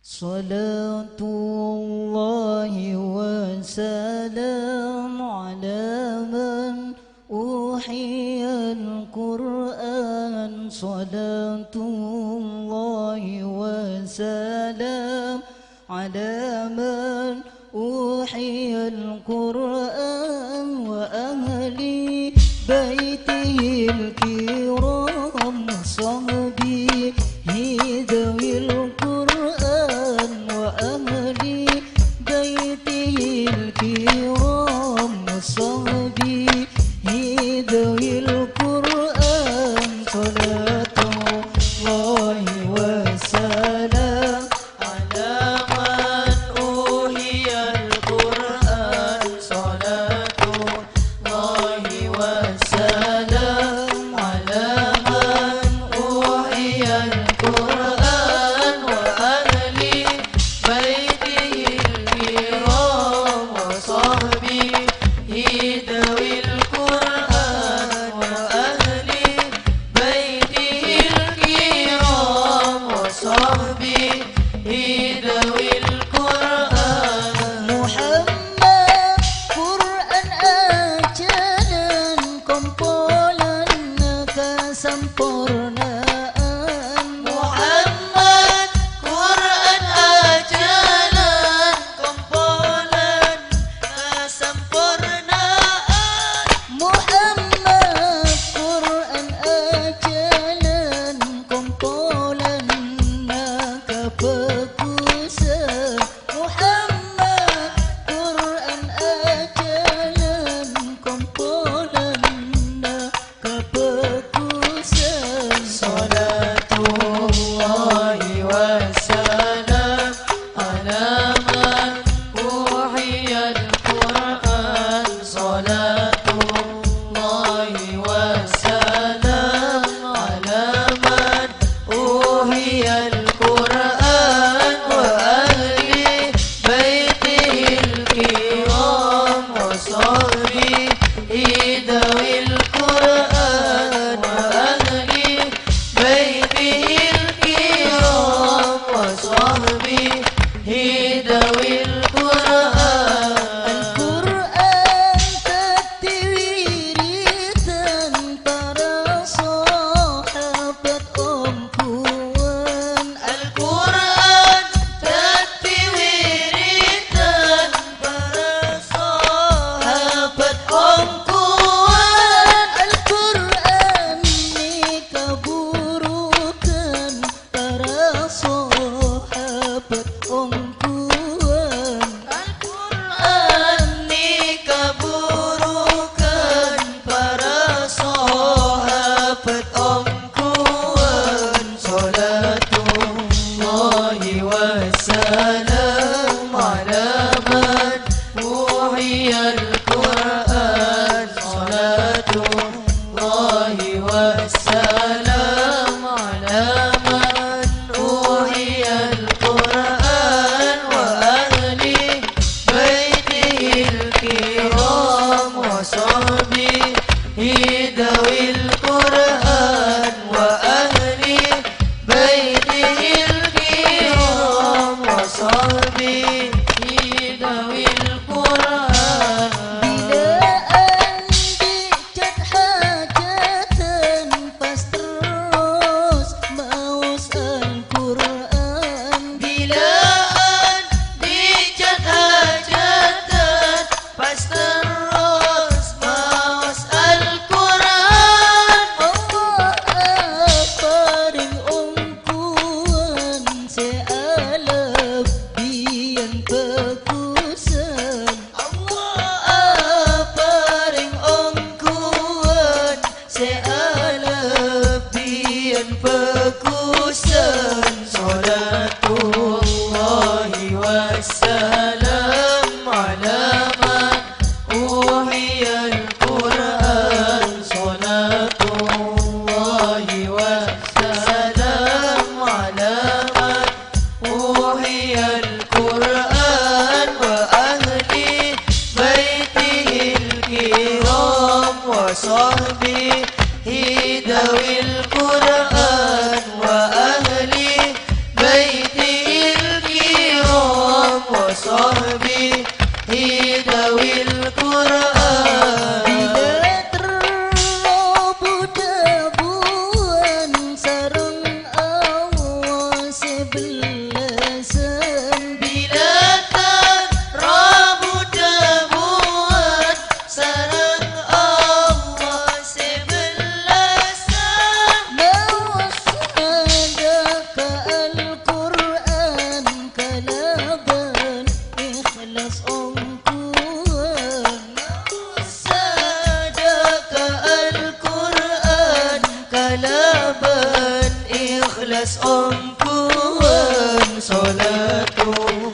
Salatullahi wa salam ala man uhiyal Qur'an. Salatullahi wa salam ala man uhiyal Qur'an wa ahli baitihil kiram sahbihi dawil Qur'an wa ahli baitihil kiram sahbihi dawil Qur'an. Salatullahi wa salam ala man uhiyal Qur'an. Salatullahi wa salam ala man uhiyal Qur'an wa ahli baitihil kiram wa sahbihi dawil Qur'an wa ahli baitihil kiram wa sahbihi dawil Qur'an. Muhammad Qur'an ajaran kumpulan kesempurnaan. Muhammad Qur'an ajaran kumpulan kesempurnaan. Muhammad Qur'an ajaran kumpulan kebagusan. Muhammad Qur'an ajaran kumpulan kebagusan. Salatullahi wa salam ala man uhiyal Qur'an. Salatullahi wa salam ala man uhiyal Qur'an wa ahli baitihil kiram wa sahbihi dawil Qur'an wa ahli baitihil kiram wa sahbihi dawil Qur'an. Al-Qur'an tertiwiritan para sahabat ompuan. Al-Qur'an tertiwiritan para sahabat ompuan. Al-Qur'an ni keburukan para sahabat ompuan. Al-Qur'an ni keburukan para sahabat ompuan. Salatullahi wa salam ala man uhiyal Qur'an. Salatullahi wa salam ala man uhiyal Qur'an wa ahli baitihil kiram wa sahbihi dawil Qur'an wa ahli baitihil kiram wa sahbihi sebelasan bila terabut debuan sarang Allah sebelasan bawa sadaka Al-Quran kalaban ikhlas ongkuan sadaka Al-Quran kalaban ikhlas ongkuan salatullah